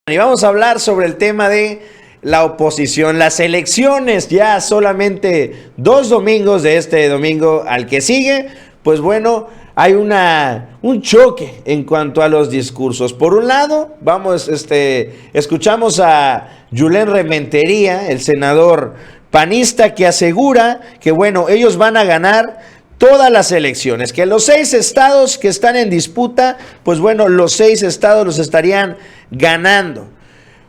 Y vamos a hablar sobre el tema de la oposición, las elecciones, ya solamente 2 domingos de este domingo al que sigue, pues bueno, hay un choque en cuanto a los discursos. Por un lado, escuchamos a Julen Rementería, el senador panista, que asegura que bueno, ellos van a ganar todas las elecciones, que los 6 estados que están en disputa, pues bueno, los 6 estados los estarían ganando.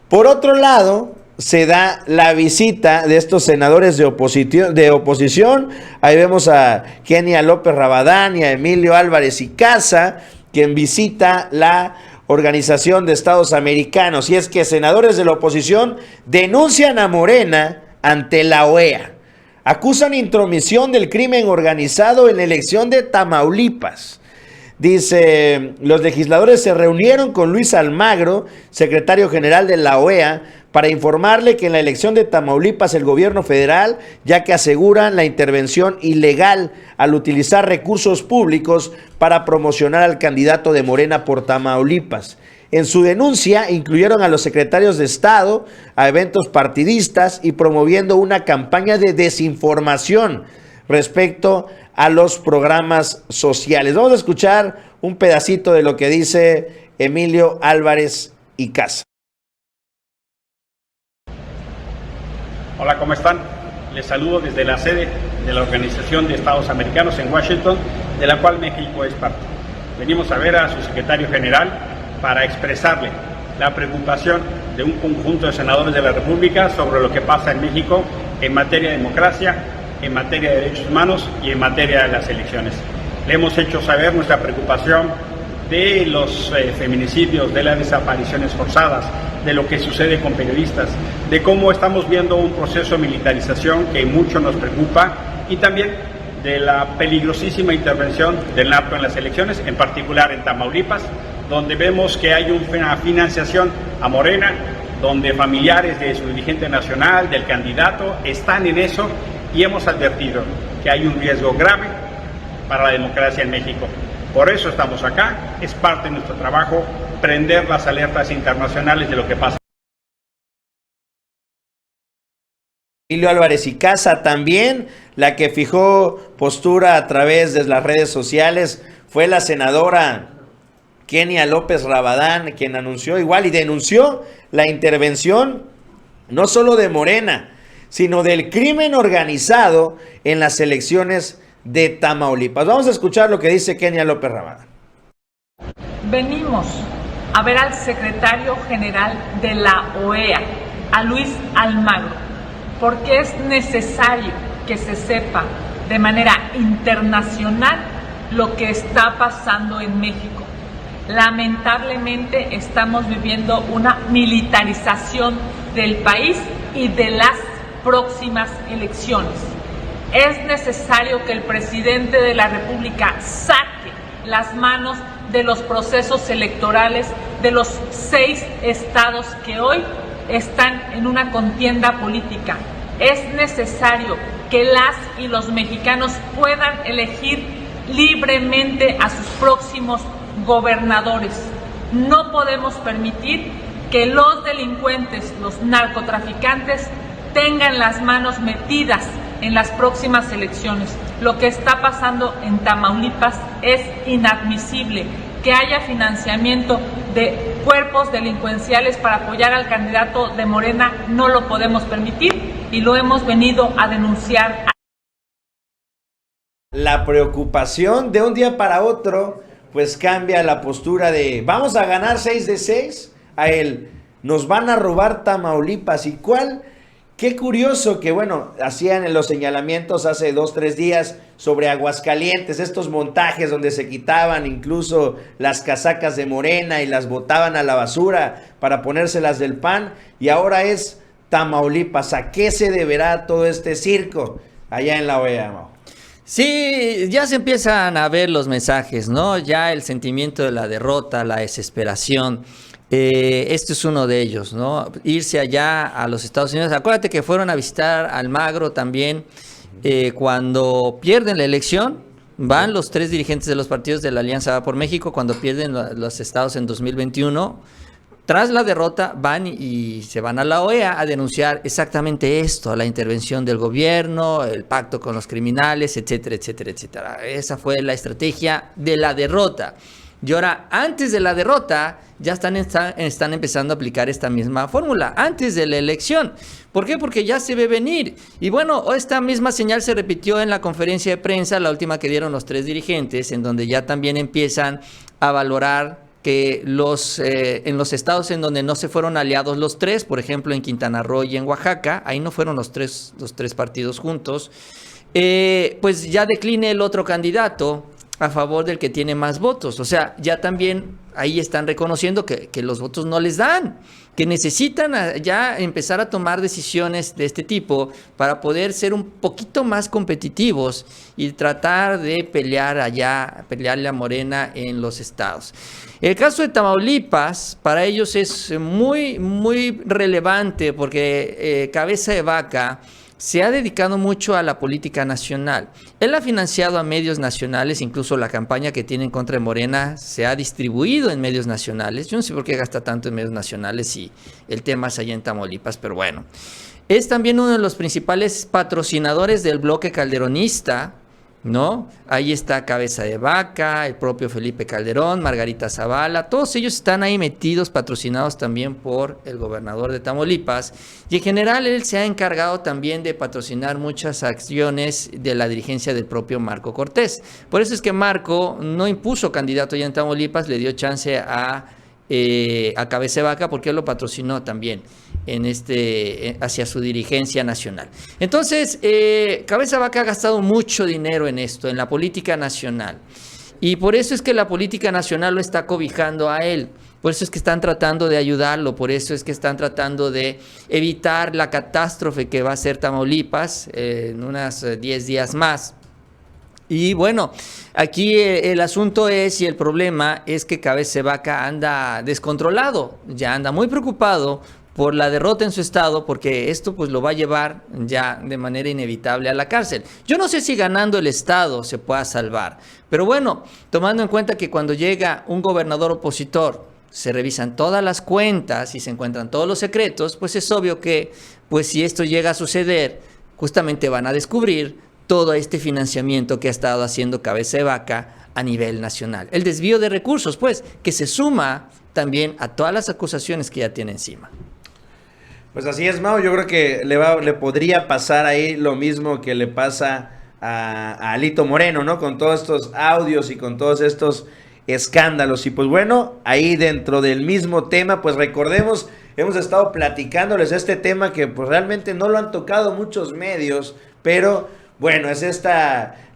Por otro lado, se da la visita de estos senadores de oposición. Ahí vemos a Kenia López Rabadán y a Emilio Álvarez y Casa, quien visita la Organización de Estados Americanos. Y es que senadores de la oposición denuncian a Morena ante la OEA. Acusan intromisión del crimen organizado en la elección de Tamaulipas. Dice, los legisladores se reunieron con Luis Almagro, secretario general de la OEA, para informarle que en la elección de Tamaulipas el gobierno federal, ya que aseguran la intervención ilegal al utilizar recursos públicos para promocionar al candidato de Morena por Tamaulipas. En su denuncia incluyeron a los secretarios de Estado, a eventos partidistas y promoviendo una campaña de desinformación respecto a los programas sociales. Vamos a escuchar un pedacito de lo que dice Emilio Álvarez y Casa. Hola, ¿cómo están? Les saludo desde la sede de la Organización de Estados Americanos en Washington, de la cual México es parte. Venimos a ver a su secretario general para expresarle la preocupación de un conjunto de senadores de la República sobre lo que pasa en México en materia de democracia, en materia de derechos humanos y en materia de las elecciones. Le hemos hecho saber nuestra preocupación de los feminicidios, de las desapariciones forzadas, de lo que sucede con periodistas, de cómo estamos viendo un proceso de militarización que mucho nos preocupa y también de la peligrosísima intervención del narco en las elecciones, en particular en Tamaulipas, donde vemos que hay una financiación a Morena, donde familiares de su dirigente nacional, del candidato, están en eso y hemos advertido que hay un riesgo grave para la democracia en México. Por eso estamos acá, es parte de nuestro trabajo prender las alertas internacionales de lo que pasa. Emilio Álvarez y Casa también, la que fijó postura a través de las redes sociales, fue la senadora Kenia López Rabadán, quien anunció igual y denunció la intervención no solo de Morena, sino del crimen organizado en las elecciones de Tamaulipas. Vamos a escuchar lo que dice Kenia López Rabadán. Venimos a ver al secretario general de la OEA, a Luis Almagro, porque es necesario que se sepa de manera internacional lo que está pasando en México. Lamentablemente estamos viviendo una militarización del país y de las próximas elecciones. Es necesario que el presidente de la República saque las manos de los procesos electorales de los 6 estados que hoy están en una contienda política. Es necesario que las y los mexicanos puedan elegir libremente a sus próximos gobernadores. No podemos permitir que los delincuentes, los narcotraficantes, tengan las manos metidas en las próximas elecciones. Lo que está pasando en Tamaulipas es inadmisible. Que haya financiamiento de cuerpos delincuenciales para apoyar al candidato de Morena, no lo podemos permitir y lo hemos venido a denunciar. La preocupación de un día para otro, pues cambia la postura de vamos a ganar 6 de 6, a él nos van a robar Tamaulipas. ¿Y cuál? Qué curioso que, bueno, hacían los señalamientos hace 2-3 días sobre Aguascalientes, estos montajes donde se quitaban incluso las casacas de Morena y las botaban a la basura para ponérselas del PAN, y ahora es Tamaulipas. ¿A qué se deberá todo este circo allá en la OEA, Mau? Sí, ya se empiezan a ver los mensajes, ¿no? Ya el sentimiento de la derrota, la desesperación. Este es uno de ellos, ¿no? Irse allá a los Estados Unidos. Acuérdate que fueron a visitar a Almagro también. Cuando pierden la elección, van los 3 dirigentes de los partidos de la Alianza Va por México. Cuando pierden los estados en 2021, tras la derrota van y se van a la OEA a denunciar exactamente esto, la intervención del gobierno, el pacto con los criminales, etcétera, etcétera, etcétera. Esa fue la estrategia de la derrota. Y ahora, antes de la derrota, ya están empezando a aplicar esta misma fórmula, antes de la elección. ¿Por qué? Porque ya se ve venir. Y bueno, esta misma señal se repitió en la conferencia de prensa, la última que dieron los 3 dirigentes, en donde ya también empiezan a valorar que en los estados en donde no se fueron aliados los 3, por ejemplo en Quintana Roo y en Oaxaca, ahí no fueron los tres partidos juntos, pues ya decline el otro candidato a favor del que tiene más votos. O sea, ya también ahí están reconociendo que los votos no les dan, que necesitan ya empezar a tomar decisiones de este tipo para poder ser un poquito más competitivos y tratar de pelearle a Morena en los estados. El caso de Tamaulipas, para ellos es muy, muy relevante porque Cabeza de Vaca se ha dedicado mucho a la política nacional. Él ha financiado a medios nacionales, incluso la campaña que tiene en contra de Morena se ha distribuido en medios nacionales. Yo no sé por qué gasta tanto en medios nacionales si el tema es allá en Tamaulipas, pero bueno. Es también uno de los principales patrocinadores del bloque calderonista, ¿no? Ahí está Cabeza de Vaca, el propio Felipe Calderón, Margarita Zavala, todos ellos están ahí metidos, patrocinados también por el gobernador de Tamaulipas, y en general él se ha encargado también de patrocinar muchas acciones de la dirigencia del propio Marco Cortés. Por eso es que Marco no impuso candidato ya en Tamaulipas, le dio chance a Cabeza de Vaca porque él lo patrocinó también hacia su dirigencia nacional. Entonces, Cabeza de Vaca ha gastado mucho dinero en esto, en la política nacional. Y por eso es que la política nacional lo está cobijando a él. Por eso es que están tratando de ayudarlo, por eso es que están tratando de evitar la catástrofe que va a ser Tamaulipas en unos 10 días más. Y bueno, aquí el asunto es y el problema es que Cabeza de Vaca anda descontrolado, ya anda muy preocupado por la derrota en su estado, porque esto pues lo va a llevar ya de manera inevitable a la cárcel. Yo no sé si ganando el estado se pueda salvar, pero bueno, tomando en cuenta que cuando llega un gobernador opositor, se revisan todas las cuentas y se encuentran todos los secretos, pues es obvio que pues si esto llega a suceder, justamente van a descubrir todo este financiamiento que ha estado haciendo Cabeza de Vaca a nivel nacional. El desvío de recursos, pues, que se suma también a todas las acusaciones que ya tiene encima. Pues así es, Mau. Yo creo que le podría pasar ahí lo mismo que le pasa a Alito Moreno, ¿no? Con todos estos audios y con todos estos escándalos. Y pues bueno, ahí dentro del mismo tema, pues recordemos, hemos estado platicándoles este tema que pues realmente no lo han tocado muchos medios, pero bueno,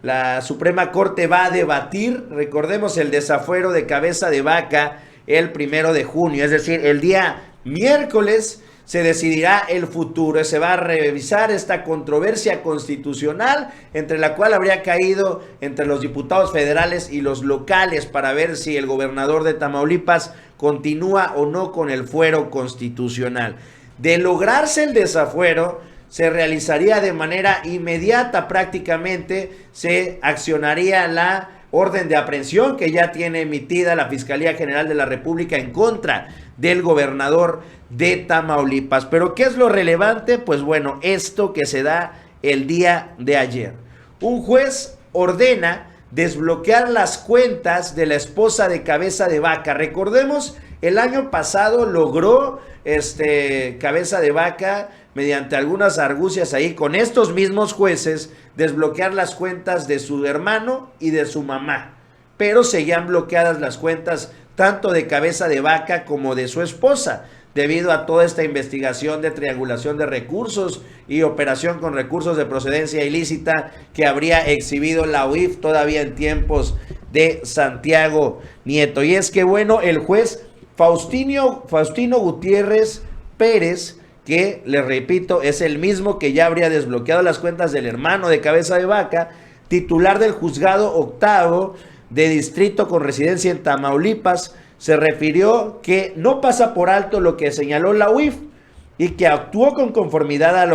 la Suprema Corte va a debatir, recordemos el desafuero de Cabeza de Vaca el 1 de junio, es decir, el día miércoles se decidirá el futuro, se va a revisar esta controversia constitucional entre la cual habría caído entre los diputados federales y los locales para ver si el gobernador de Tamaulipas continúa o no con el fuero constitucional. De lograrse el desafuero, se realizaría de manera inmediata prácticamente, se accionaría la orden de aprehensión que ya tiene emitida la Fiscalía General de la República en contra del gobernador de Tamaulipas. Pero ¿qué es lo relevante? Pues bueno, esto que se da el día de ayer. Un juez ordena desbloquear las cuentas de la esposa de Cabeza de Vaca. Recordemos, el año pasado logró Cabeza de Vaca, mediante algunas argucias ahí con estos mismos jueces, desbloquear las cuentas de su hermano y de su mamá. Pero seguían bloqueadas las cuentas tanto de Cabeza de Vaca como de su esposa, debido a toda esta investigación de triangulación de recursos y operación con recursos de procedencia ilícita que habría exhibido la UIF todavía en tiempos de Santiago Nieto. Y es que bueno, el juez Faustino Gutiérrez Pérez, que les repito, es el mismo que ya habría desbloqueado las cuentas del hermano de Cabeza de Vaca, titular del juzgado octavo de distrito con residencia en Tamaulipas, se refirió que no pasa por alto lo que señaló la UIF y que actuó con conformidad a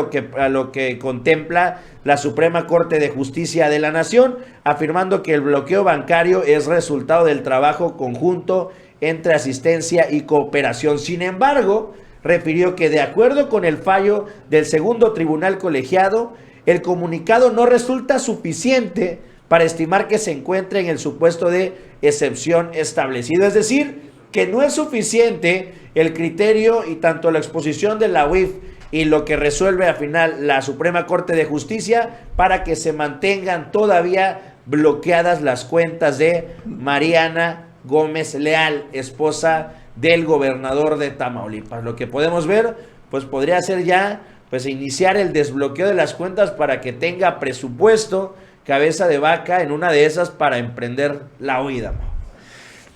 lo que contempla la Suprema Corte de Justicia de la Nación, afirmando que el bloqueo bancario es resultado del trabajo conjunto entre asistencia y cooperación. Sin embargo, refirió que de acuerdo con el fallo del segundo tribunal colegiado, el comunicado no resulta suficiente para estimar que se encuentre en el supuesto de excepción establecido. Es decir, que no es suficiente el criterio y tanto la exposición de la UIF y lo que resuelve al final la Suprema Corte de Justicia para que se mantengan todavía bloqueadas las cuentas de Mariana Gómez Leal, esposa del gobernador de Tamaulipas. Lo que podemos ver, pues podría ser ya, pues iniciar el desbloqueo de las cuentas para que tenga presupuesto Cabeza de Vaca en una de esas para emprender la huida.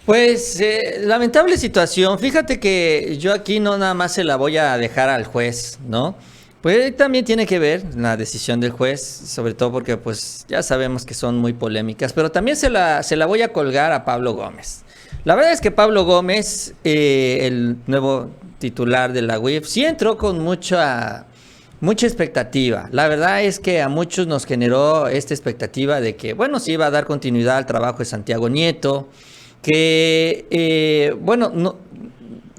Pues lamentable situación. Fíjate que yo aquí no nada más se la voy a dejar al juez, ¿no? Pues también tiene que ver la decisión del juez, sobre todo porque pues ya sabemos que son muy polémicas, pero también se la voy a colgar a Pablo Gómez. La verdad es que Pablo Gómez, el nuevo titular de la UIF, sí entró con mucha expectativa. La verdad es que a muchos nos generó esta expectativa de que, bueno, se iba a dar continuidad al trabajo de Santiago Nieto, que, no,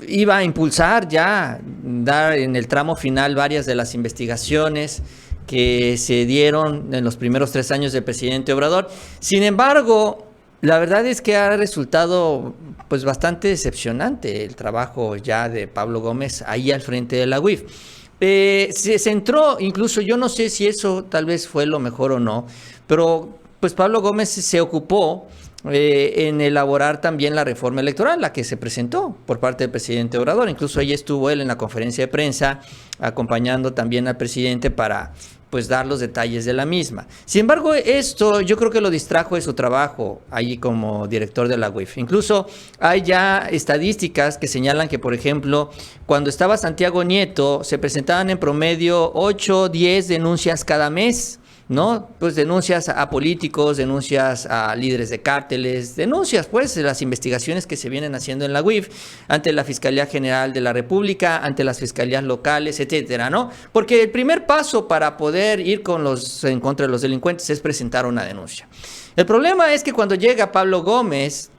iba a impulsar ya, dar en el tramo final varias de las investigaciones que se dieron en los primeros 3 años del presidente Obrador. Sin embargo, la verdad es que ha resultado pues bastante decepcionante el trabajo ya de Pablo Gómez ahí al frente de la UIF. Se centró, incluso yo no sé si eso tal vez fue lo mejor o no, pero pues Pablo Gómez se ocupó en elaborar también la reforma electoral, la que se presentó por parte del presidente Obrador. Incluso ahí estuvo él en la conferencia de prensa, acompañando también al presidente para pues dar los detalles de la misma. Sin embargo, esto yo creo que lo distrajo de su trabajo ahí como director de la UIF. Incluso hay ya estadísticas que señalan que, por ejemplo, cuando estaba Santiago Nieto, se presentaban en promedio 8 o 10 denuncias cada mes, ¿no? Pues denuncias a políticos, denuncias a líderes de cárteles, denuncias pues de las investigaciones que se vienen haciendo en la UIF ante la Fiscalía General de la República, ante las fiscalías locales, etcétera, ¿no? Porque el primer paso para poder ir en contra de los delincuentes es presentar una denuncia. El problema es que cuando llega Pablo Gómez,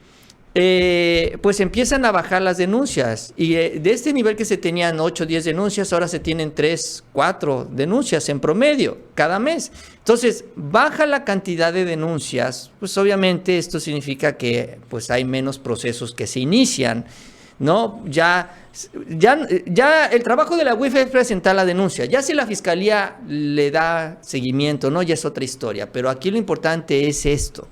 pues empiezan a bajar las denuncias y de este nivel que se tenían 8 o 10 denuncias, ahora se tienen 3, 4 denuncias en promedio cada mes. Entonces baja la cantidad de denuncias, pues obviamente esto significa que pues hay menos procesos que se inician, ¿no? Ya el trabajo de la UIF es presentar la denuncia. Ya si la fiscalía le da seguimiento, ¿no? Ya es otra historia, pero aquí lo importante es esto,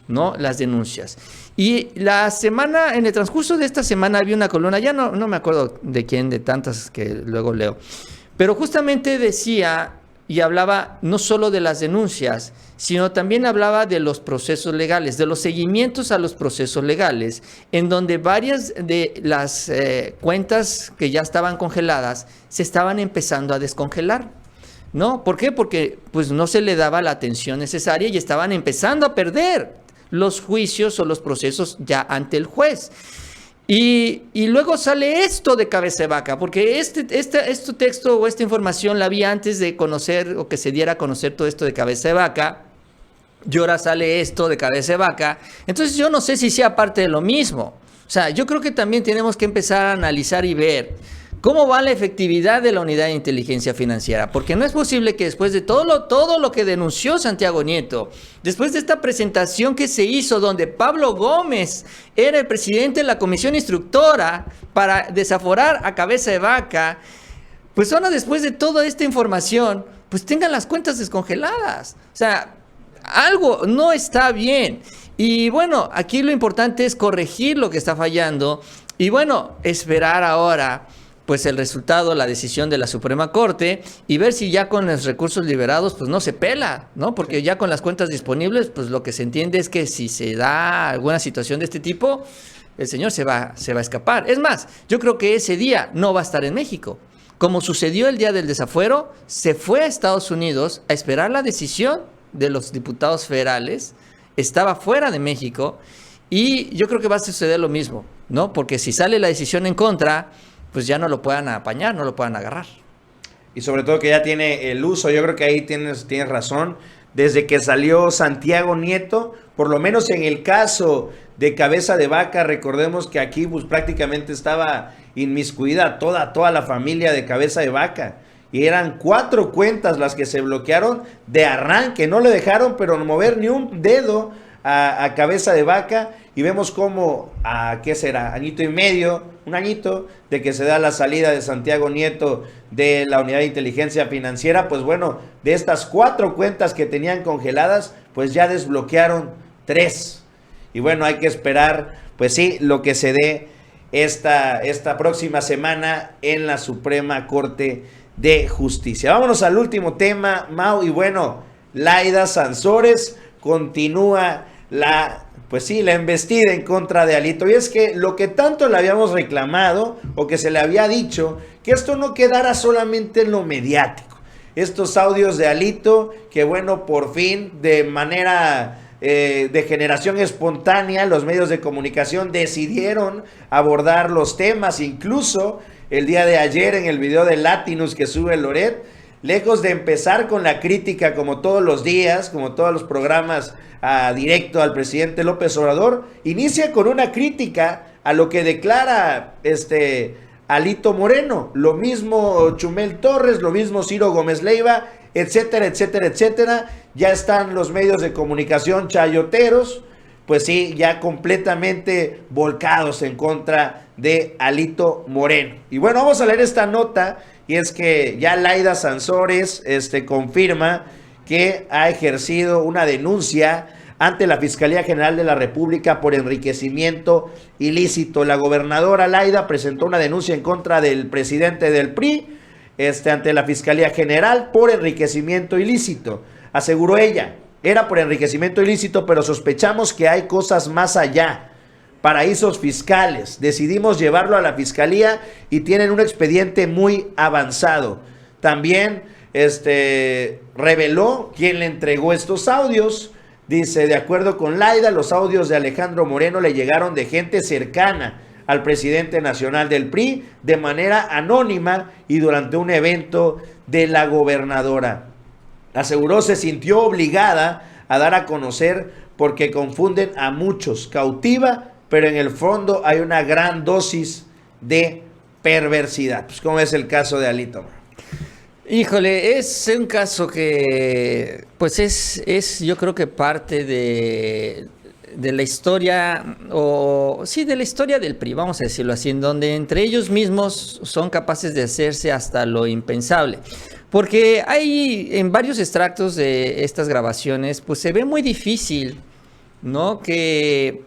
¿no? Las denuncias. Y en el transcurso de esta semana había una columna, ya no me acuerdo de quién, de tantas que luego leo, pero justamente decía y hablaba no solo de las denuncias, sino también hablaba de los procesos legales, de los seguimientos a los procesos legales, en donde varias de las cuentas que ya estaban congeladas se estaban empezando a descongelar, ¿no? ¿Por qué? Porque pues no se le daba la atención necesaria y estaban empezando a perder los juicios o los procesos ya ante el juez. Y luego sale esto de Cabeza de Vaca, porque este texto o esta información la vi antes de conocer o que se diera a conocer todo esto de Cabeza de Vaca, y ahora sale esto de Cabeza de Vaca. Entonces yo no sé si sea parte de lo mismo. O sea, yo creo que también tenemos que empezar a analizar y ver cómo va la efectividad de la unidad de inteligencia financiera, porque no es posible que después de todo lo que denunció Santiago Nieto, después de esta presentación que se hizo donde Pablo Gómez era el presidente de la comisión instructora para desaforar a Cabeza de Vaca, pues ahora después de toda esta información, pues tengan las cuentas descongeladas. O sea, algo no está bien. Y bueno, aquí lo importante es corregir lo que está fallando y bueno, esperar ahora pues el resultado, la decisión de la Suprema Corte y ver si ya con los recursos liberados pues no se pela, ¿no? Porque ya con las cuentas disponibles pues lo que se entiende es que si se da alguna situación de este tipo, el señor se va a escapar. Es más, yo creo que ese día no va a estar en México. Como sucedió el día del desafuero, se fue a Estados Unidos a esperar la decisión de los diputados federales, estaba fuera de México y yo creo que va a suceder lo mismo, ¿no? Porque si sale la decisión en contra, pues ya no lo puedan apañar, no lo puedan agarrar. Y sobre todo que ya tiene el uso, yo creo que ahí tienes razón. Desde que salió Santiago Nieto, por lo menos en el caso de Cabeza de Vaca. Recordemos que aquí pues prácticamente estaba inmiscuida toda la familia de Cabeza de Vaca. Y eran 4 cuentas las que se bloquearon de arranque. No le dejaron pero mover ni un dedo a Cabeza de Vaca. Y vemos cómo, ¿qué será? Añito y medio, un añito de que se da la salida de Santiago Nieto de la Unidad de Inteligencia Financiera. Pues bueno, de estas 4 cuentas que tenían congeladas, pues ya desbloquearon 3. Y bueno, hay que esperar, pues sí, lo que se dé esta próxima semana en la Suprema Corte de Justicia. Vámonos al último tema, Mau. Y bueno, Laida Sansores continúa la embestida en contra de Alito. Y es que lo que tanto le habíamos reclamado, o que se le había dicho, que esto no quedara solamente en lo mediático. Estos audios de Alito, que bueno, por fin, de manera de generación espontánea, los medios de comunicación decidieron abordar los temas. Incluso el día de ayer, en el video de Latinus que sube Loret, lejos de empezar con la crítica como todos los días, como todos los programas directo al presidente López Obrador, inicia con una crítica a lo que declara Alito Moreno. Lo mismo Chumel Torres, lo mismo Ciro Gómez Leiva, etcétera, etcétera, etcétera. Ya están los medios de comunicación chayoteros, pues sí, ya completamente volcados en contra de Alito Moreno. Y bueno, vamos a leer esta nota. Y es que ya Laida Sansores confirma que ha ejercido una denuncia ante la Fiscalía General de la República por enriquecimiento ilícito. La gobernadora Laida presentó una denuncia en contra del presidente del PRI ante la Fiscalía General por enriquecimiento ilícito. Aseguró ella, era por enriquecimiento ilícito, pero sospechamos que hay cosas más allá. Paraísos fiscales. Decidimos llevarlo a la fiscalía y tienen un expediente muy avanzado. También reveló quién le entregó estos audios. Dice, de acuerdo con Laida, los audios de Alejandro Moreno le llegaron de gente cercana al presidente nacional del PRI de manera anónima y durante un evento de la gobernadora. Aseguró se sintió obligada a dar a conocer porque confunden a muchos. Cautiva, pero en el fondo hay una gran dosis de perversidad. Pues, ¿cómo es el caso de Alito? Híjole, es un caso que, pues es yo creo que parte de la historia, de la historia del PRI, vamos a decirlo así, en donde entre ellos mismos son capaces de hacerse hasta lo impensable. Porque hay en varios extractos de estas grabaciones, pues se ve muy difícil, ¿no? Que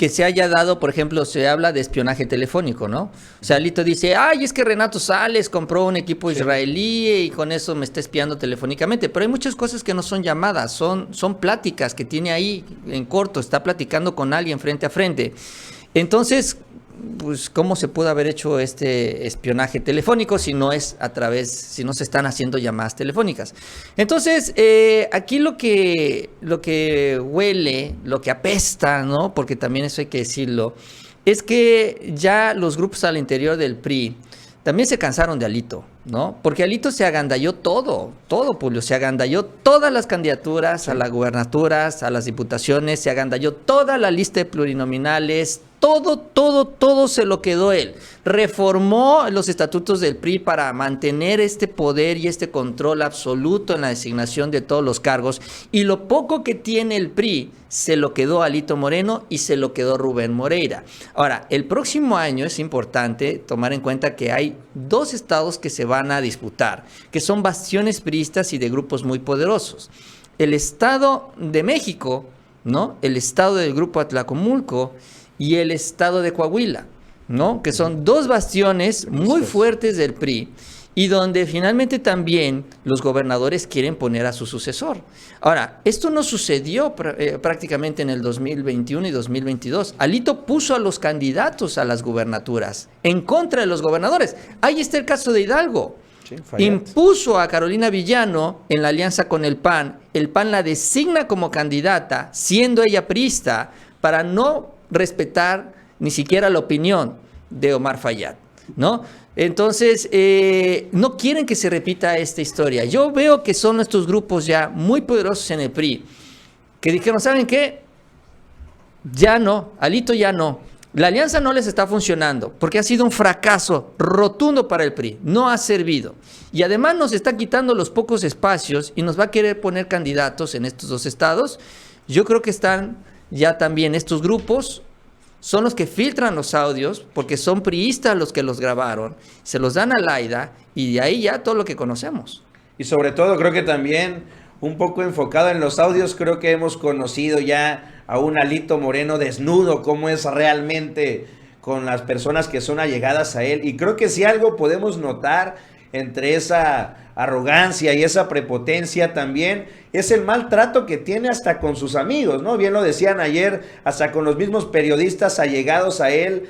se haya dado, por ejemplo, se habla de espionaje telefónico, ¿no? O sea, Alito dice, es que Renato Sales compró un equipo israelí y con eso me está espiando telefónicamente. Pero hay muchas cosas que no son llamadas, son pláticas que tiene ahí en corto, está platicando con alguien frente a frente. Entonces, pues, ¿cómo se pudo haber hecho este espionaje telefónico si no es si no se están haciendo llamadas telefónicas? Entonces, aquí lo que huele, lo que apesta, ¿no? Porque también eso hay que decirlo, es que ya los grupos al interior del PRI también se cansaron de Alito, ¿no? Porque Alito se agandalló todo, Julio, se agandalló todas las candidaturas a las gubernaturas, a las diputaciones, se agandalló toda la lista de plurinominales, todo se lo quedó él. Reformó los estatutos del PRI para mantener este poder y este control absoluto en la designación de todos los cargos. Y lo poco que tiene el PRI se lo quedó Alito Moreno y se lo quedó Rubén Moreira. Ahora, el próximo año es importante tomar en cuenta que hay 2 estados que se van a disputar, que son bastiones priistas y de grupos muy poderosos. El Estado de México, ¿no? El estado del Grupo Atlacomulco y el estado de Coahuila, ¿no? Que son 2 bastiones muy fuertes del PRI y donde finalmente también los gobernadores quieren poner a su sucesor. Ahora, esto no sucedió prácticamente en el 2021 y 2022. Alito puso a los candidatos a las gubernaturas en contra de los gobernadores. Ahí está el caso de Hidalgo. Sí, impuso a Carolina Villano en la alianza con el PAN la designa como candidata, siendo ella priista, para no respetar ni siquiera la opinión de Omar Fayad, ¿no? Entonces, no quieren que se repita esta historia. Yo veo que son estos grupos ya muy poderosos en el PRI, que dijeron, ¿saben qué? Ya no, Alito ya no. La alianza no les está funcionando porque ha sido un fracaso rotundo para el PRI. No ha servido. Y además nos está quitando los pocos espacios y nos va a querer poner candidatos en estos 2 estados. Yo creo que están ya también estos grupos, son los que filtran los audios porque son priistas los que los grabaron, se los dan a Laida y de ahí ya todo lo que conocemos. Y sobre todo creo que también un poco enfocado en los audios, creo que hemos conocido ya a un Alito Moreno desnudo, cómo es realmente con las personas que son allegadas a él. Y creo que si algo podemos notar entre esa arrogancia y esa prepotencia también es el maltrato que tiene hasta con sus amigos, ¿no? Bien lo decían ayer, hasta con los mismos periodistas allegados a él,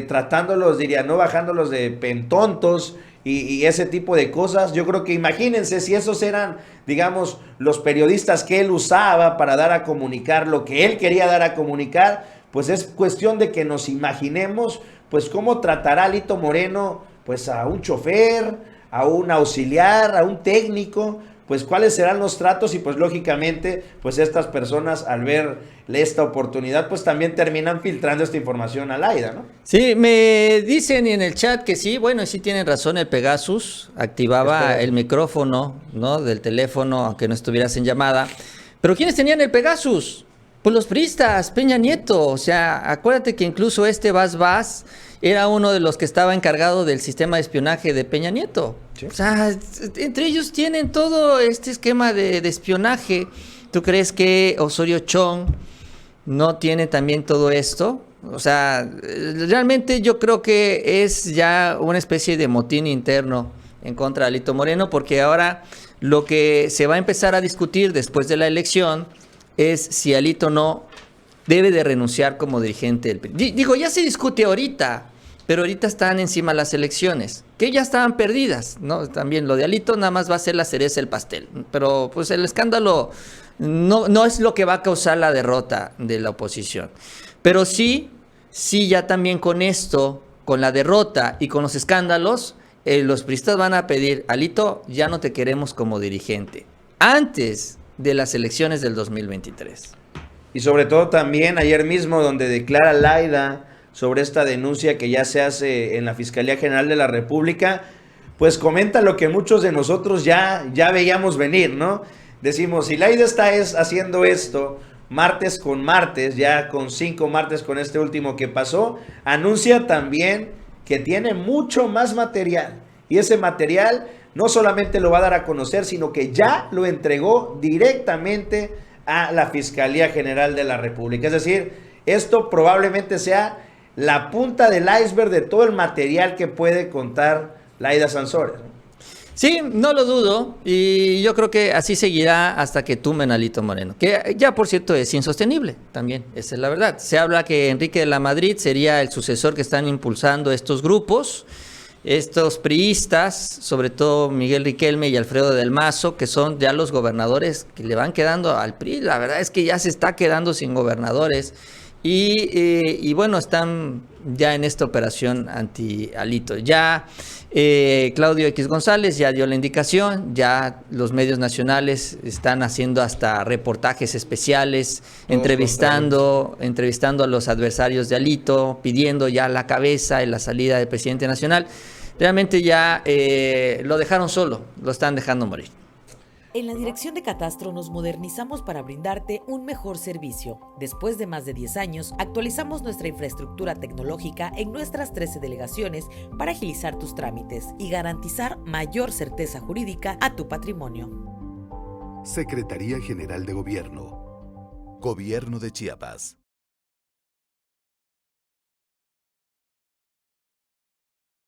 tratándolos, diría, no bajándolos de pentontos y ese tipo de cosas. Yo creo que imagínense si esos eran, digamos, los periodistas que él usaba para dar a comunicar lo que él quería dar a comunicar, pues es cuestión de que nos imaginemos, pues cómo tratará Alito Moreno, pues a un chofer, a un auxiliar, a un técnico, pues cuáles serán los tratos y pues lógicamente pues estas personas al ver esta oportunidad pues también terminan filtrando esta información a Laida, ¿no? Sí, me dicen en el chat que sí, bueno, sí tienen razón, el Pegasus activaba el micrófono, ¿no?, del teléfono aunque no estuvieras en llamada, pero ¿quiénes tenían el Pegasus? Pues los priistas, Peña Nieto, o sea, acuérdate que incluso Vaz era uno de los que estaba encargado del sistema de espionaje de Peña Nieto. Sí. O sea, entre ellos tienen todo este esquema de espionaje. ¿Tú crees que Osorio Chong no tiene también todo esto? O sea, realmente yo creo que es ya una especie de motín interno en contra de Alito Moreno, porque ahora lo que se va a empezar a discutir después de la elección es si Alito no debe de renunciar como dirigente del PRI. Digo, ya se discute ahorita, pero ahorita están encima las elecciones, que ya estaban perdidas, ¿no? También lo de Alito nada más va a ser la cereza del pastel, pero pues el escándalo no es lo que va a causar la derrota de la oposición. Pero sí ya también con esto, con la derrota y con los escándalos, los priistas van a pedir, Alito, ya no te queremos como dirigente, antes de las elecciones del 2023. Y sobre todo también ayer mismo donde declara Laida sobre esta denuncia que ya se hace en la Fiscalía General de la República, pues comenta lo que muchos de nosotros ya veíamos venir, ¿no? Decimos, si Laida está haciendo esto martes con martes, ya con 5 martes con este último que pasó, anuncia también que tiene mucho más material. Y ese material no solamente lo va a dar a conocer, sino que ya lo entregó directamente a la Fiscalía General de la República. Es decir, esto probablemente sea la punta del iceberg de todo el material que puede contar Laida Sansores, ¿no? Sí, no lo dudo, y yo creo que así seguirá hasta que tumben a Alito Moreno, que ya por cierto es insostenible también, esa es la verdad. Se habla que Enrique de la Madrid sería el sucesor que están impulsando estos grupos, estos priistas, sobre todo Miguel Riquelme y Alfredo del Mazo, que son ya los gobernadores que le van quedando al PRI. La verdad es que ya se está quedando sin gobernadores y bueno, están ya en esta operación anti-Alito. Ya Claudio X González ya dio la indicación, ya los medios nacionales están haciendo hasta reportajes especiales, entrevistando a los adversarios de Alito, pidiendo ya la cabeza y la salida del presidente nacional. Realmente ya lo dejaron solo, lo están dejando morir. En la Dirección de Catastro nos modernizamos para brindarte un mejor servicio. Después de más de 10 años, actualizamos nuestra infraestructura tecnológica en nuestras 13 delegaciones para agilizar tus trámites y garantizar mayor certeza jurídica a tu patrimonio. Secretaría General de Gobierno. Gobierno de Chiapas.